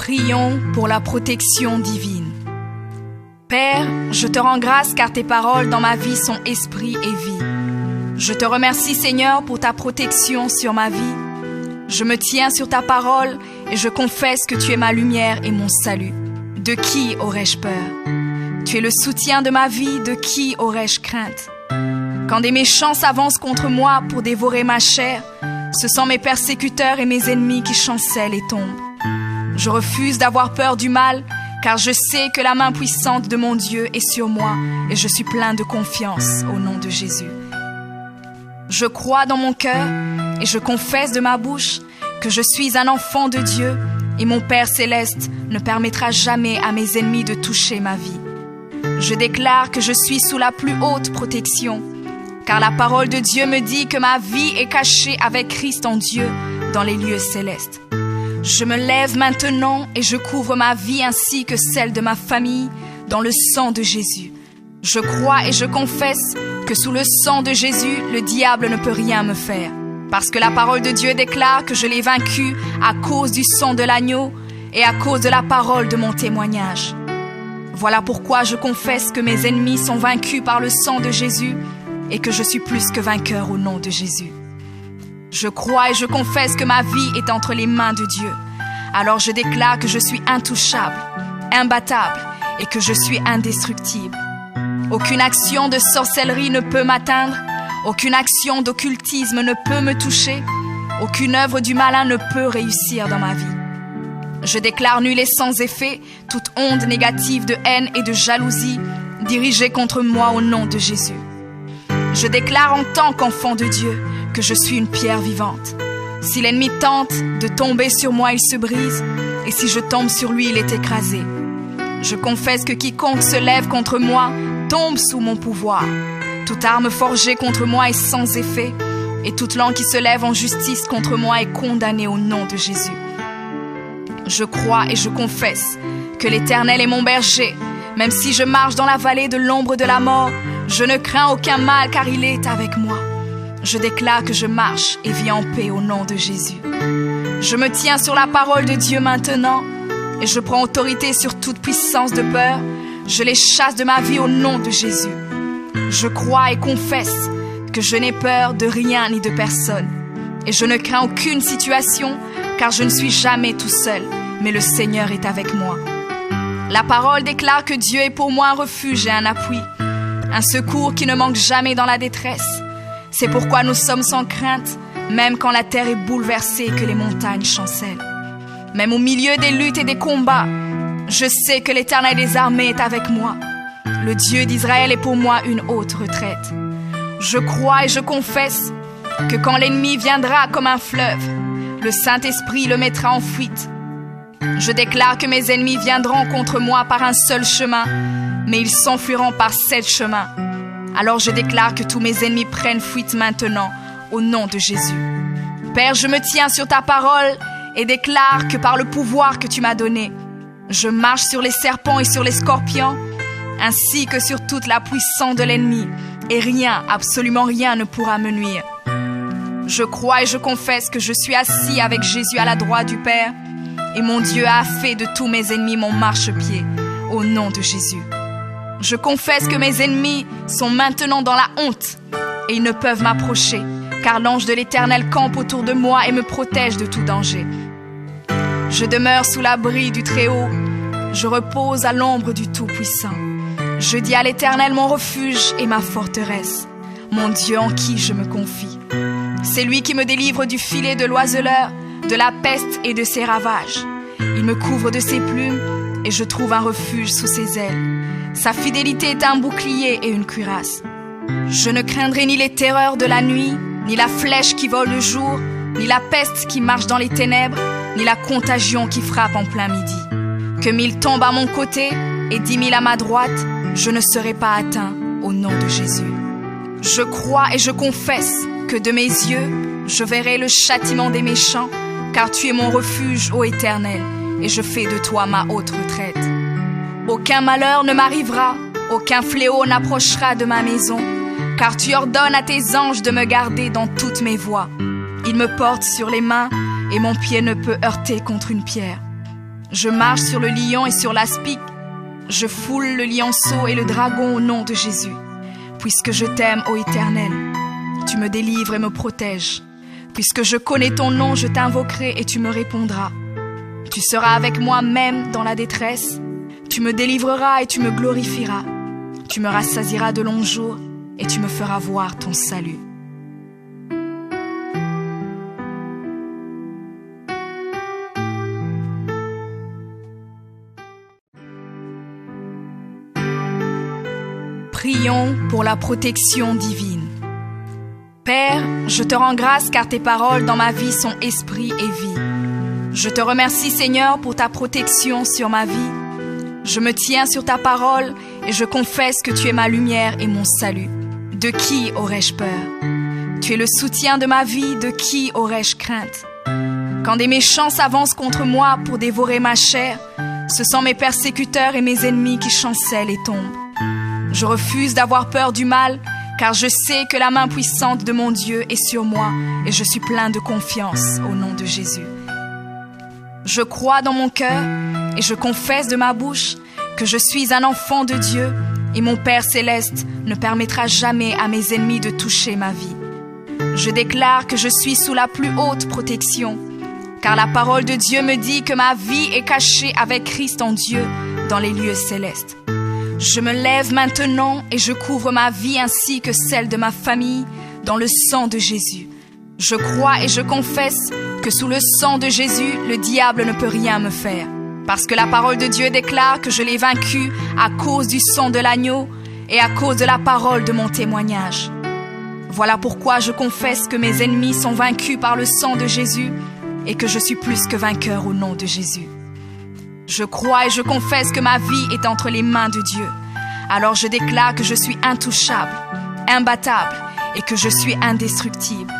Prions pour la protection divine. Père, je te rends grâce car tes paroles dans ma vie sont esprit et vie. Je te remercie Seigneur pour ta protection sur ma vie. Je me tiens sur ta parole et je confesse que tu es ma lumière et mon salut. De qui aurais-je peur? Tu es le soutien de ma vie, de qui aurais-je crainte? Quand des méchants s'avancent contre moi pour dévorer ma chair, ce sont mes persécuteurs et mes ennemis qui chancellent et tombent. Je refuse d'avoir peur du mal, car je sais que la main puissante de mon Dieu est sur moi et je suis plein de confiance au nom de Jésus. Je crois dans mon cœur et je confesse de ma bouche que je suis un enfant de Dieu et mon Père céleste ne permettra jamais à mes ennemis de toucher ma vie. Je déclare que je suis sous la plus haute protection, car la parole de Dieu me dit que ma vie est cachée avec Christ en Dieu dans les lieux célestes. Je me lève maintenant et je couvre ma vie ainsi que celle de ma famille dans le sang de Jésus. Je crois et je confesse que sous le sang de Jésus, le diable ne peut rien me faire. Parce que la parole de Dieu déclare que je l'ai vaincu à cause du sang de l'agneau et à cause de la parole de mon témoignage. Voilà pourquoi je confesse que mes ennemis sont vaincus par le sang de Jésus et que je suis plus que vainqueur au nom de Jésus. Je crois et je confesse que ma vie est entre les mains de Dieu. Alors je déclare que je suis intouchable, imbattable et que je suis indestructible. Aucune action de sorcellerie ne peut m'atteindre, aucune action d'occultisme ne peut me toucher, aucune œuvre du malin ne peut réussir dans ma vie. Je déclare nul et sans effet toute onde négative de haine et de jalousie dirigée contre moi au nom de Jésus. Je déclare en tant qu'enfant de Dieu que je suis une pierre vivante. Si l'ennemi tente de tomber sur moi, il se brise, et si je tombe sur lui, il est écrasé. Je confesse que quiconque se lève contre moi tombe sous mon pouvoir. Toute arme forgée contre moi est sans effet, et toute langue qui se lève en justice contre moi est condamnée au nom de Jésus. Je crois et je confesse que l'Éternel est mon berger. Même si je marche dans la vallée de l'ombre de la mort, je ne crains aucun mal car il est avec moi. Je déclare que je marche et vis en paix au nom de Jésus. Je me tiens sur la parole de Dieu maintenant et je prends autorité sur toute puissance de peur. Je les chasse de ma vie au nom de Jésus. Je crois et confesse que je n'ai peur de rien ni de personne. Et je ne crains aucune situation car je ne suis jamais tout seul, mais le Seigneur est avec moi. La parole déclare que Dieu est pour moi un refuge et un appui, un secours qui ne manque jamais dans la détresse. C'est pourquoi nous sommes sans crainte, même quand la terre est bouleversée et que les montagnes chancellent. Même au milieu des luttes et des combats, je sais que l'Éternel des armées est avec moi. Le Dieu d'Israël est pour moi une haute retraite. Je crois et je confesse que quand l'ennemi viendra comme un fleuve, le Saint-Esprit le mettra en fuite. Je déclare que mes ennemis viendront contre moi par un seul chemin, mais ils s'enfuiront par 7 chemins. Alors je déclare que tous mes ennemis prennent fuite maintenant, au nom de Jésus. Père, je me tiens sur ta parole et déclare que par le pouvoir que tu m'as donné, je marche sur les serpents et sur les scorpions, ainsi que sur toute la puissance de l'ennemi, et rien, absolument rien ne pourra me nuire. Je crois et je confesse que je suis assis avec Jésus à la droite du Père, et mon Dieu a fait de tous mes ennemis mon marchepied, au nom de Jésus. Je confesse que mes ennemis sont maintenant dans la honte, et ils ne peuvent m'approcher, car l'ange de l'Éternel campe autour de moi et me protège de tout danger. Je demeure sous l'abri du Très-Haut, je repose à l'ombre du Tout-Puissant. Je dis à l'Éternel mon refuge et ma forteresse, mon Dieu en qui je me confie. C'est lui qui me délivre du filet de l'oiseleur, de la peste et de ses ravages. Il me couvre de ses plumes et je trouve un refuge sous ses ailes. Sa fidélité est un bouclier et une cuirasse. Je ne craindrai ni les terreurs de la nuit, ni la flèche qui vole le jour, ni la peste qui marche dans les ténèbres, ni la contagion qui frappe en plein midi. Que 1000 tombent à mon côté et 10 000 à ma droite, je ne serai pas atteint au nom de Jésus. Je crois et je confesse que de mes yeux, je verrai le châtiment des méchants, car tu es mon refuge, ô Éternel, et je fais de toi ma haute retraite. Aucun malheur ne m'arrivera, aucun fléau n'approchera de ma maison, car tu ordonnes à tes anges de me garder dans toutes mes voies. Ils me portent sur les mains, et mon pied ne peut heurter contre une pierre. Je marche sur le lion et sur l'aspic. Je foule le lionceau et le dragon au nom de Jésus. Puisque je t'aime, ô Éternel, tu me délivres et me protèges. Puisque je connais ton nom, je t'invoquerai et tu me répondras. Tu seras avec moi même dans la détresse. Tu me délivreras et tu me glorifieras. Tu me rassasieras de longs jours et tu me feras voir ton salut. Prions pour la protection divine. Père, je te rends grâce car tes paroles dans ma vie sont esprit et vie. Je te remercie Seigneur pour ta protection sur ma vie. Je me tiens sur ta parole et je confesse que tu es ma lumière et mon salut. De qui aurais-je peur? Tu es le soutien de ma vie, de qui aurais-je crainte? Quand des méchants s'avancent contre moi pour dévorer ma chair, ce sont mes persécuteurs et mes ennemis qui chancellent et tombent. Je refuse d'avoir peur du mal, car je sais que la main puissante de mon Dieu est sur moi et je suis plein de confiance au nom de Jésus. Je crois dans mon cœur et je confesse de ma bouche que je suis un enfant de Dieu et mon Père céleste ne permettra jamais à mes ennemis de toucher ma vie. Je déclare que je suis sous la plus haute protection, car la parole de Dieu me dit que ma vie est cachée avec Christ en Dieu dans les lieux célestes. Je me lève maintenant et je couvre ma vie ainsi que celle de ma famille dans le sang de Jésus. Je crois et je confesse que sous le sang de Jésus, le diable ne peut rien me faire. Parce que la parole de Dieu déclare que je l'ai vaincu à cause du sang de l'agneau et à cause de la parole de mon témoignage. Voilà pourquoi je confesse que mes ennemis sont vaincus par le sang de Jésus et que je suis plus que vainqueur au nom de Jésus. Je crois et je confesse que ma vie est entre les mains de Dieu. Alors je déclare que je suis intouchable, imbattable et que je suis indestructible.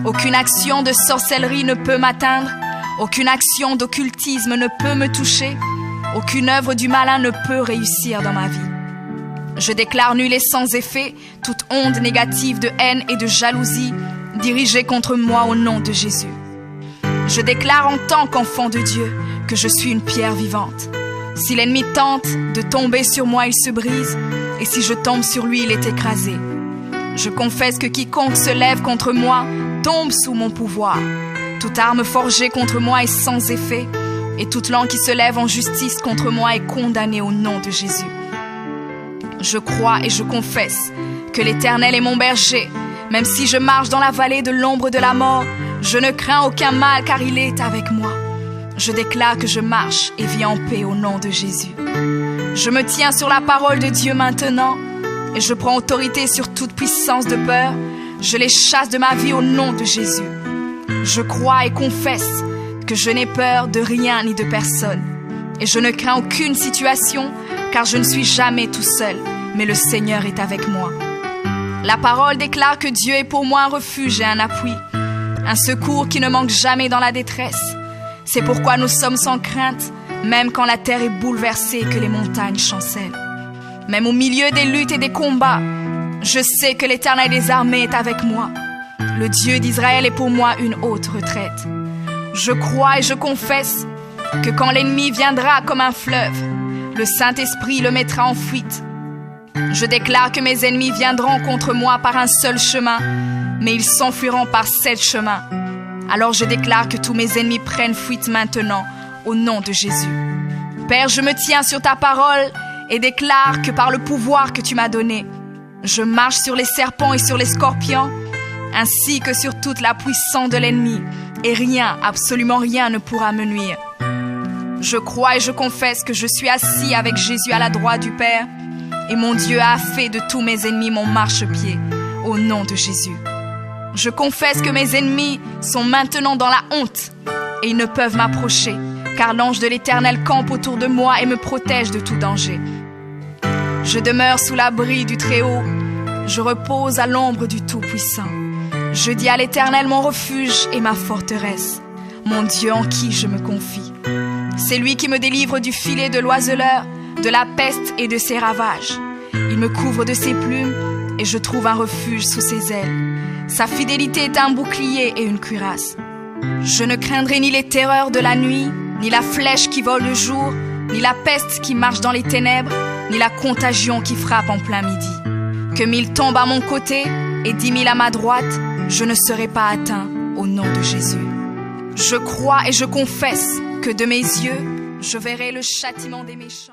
Aucune action de sorcellerie ne peut m'atteindre, aucune action d'occultisme ne peut me toucher, aucune œuvre du malin ne peut réussir dans ma vie. Je déclare nul et sans effet toute onde négative de haine et de jalousie dirigée contre moi au nom de Jésus. Je déclare en tant qu'enfant de Dieu que je suis une pierre vivante. Si l'ennemi tente de tomber sur moi, il se brise, et si je tombe sur lui, il est écrasé. Je confesse que quiconque se lève contre moi tombe sous mon pouvoir. Toute arme forgée contre moi est sans effet, et toute langue qui se lève en justice contre moi est condamnée au nom de Jésus. Je crois et je confesse que l'Éternel est mon berger. Même si je marche dans la vallée de l'ombre de la mort, je ne crains aucun mal car il est avec moi. Je déclare que je marche et vis en paix au nom de Jésus. Je me tiens sur la parole de Dieu maintenant et je prends autorité sur toute puissance de peur. Je les chasse de ma vie au nom de Jésus. Je crois et confesse que je n'ai peur de rien ni de personne. Et je ne crains aucune situation car je ne suis jamais tout seul, mais le Seigneur est avec moi. La parole déclare que Dieu est pour moi un refuge et un appui, un secours qui ne manque jamais dans la détresse. C'est pourquoi nous sommes sans crainte, même quand la terre est bouleversée et que les montagnes chancellent. Même au milieu des luttes et des combats, je sais que l'Éternel des armées est avec moi. Le Dieu d'Israël est pour moi une haute retraite. Je crois et je confesse que quand l'ennemi viendra comme un fleuve, le Saint-Esprit le mettra en fuite. Je déclare que mes ennemis viendront contre moi par un seul chemin, mais ils s'enfuiront par 7 chemins. Alors je déclare que tous mes ennemis prennent fuite maintenant, au nom de Jésus. Père, je me tiens sur ta parole et déclare que par le pouvoir que tu m'as donné, je marche sur les serpents et sur les scorpions, ainsi que sur toute la puissance de l'ennemi, et rien, absolument rien ne pourra me nuire. Je crois et je confesse que je suis assis avec Jésus à la droite du Père, et mon Dieu a fait de tous mes ennemis mon marchepied, au nom de Jésus. Je confesse que mes ennemis sont maintenant dans la honte, et ils ne peuvent m'approcher, car l'ange de l'Éternel campe autour de moi et me protège de tout danger. Je demeure sous l'abri du Très-Haut, je repose à l'ombre du Tout-Puissant. Je dis à l'Éternel mon refuge et ma forteresse, mon Dieu en qui je me confie. C'est lui qui me délivre du filet de l'oiseleur, de la peste et de ses ravages. Il me couvre de ses plumes et je trouve un refuge sous ses ailes. Sa fidélité est un bouclier et une cuirasse. Je ne craindrai ni les terreurs de la nuit, ni la flèche qui vole le jour, ni la peste qui marche dans les ténèbres, ni la contagion qui frappe en plein midi. Que 1000 tombent à mon côté et 10 000 à ma droite, je ne serai pas atteint au nom de Jésus. Je crois et je confesse que de mes yeux, je verrai le châtiment des méchants.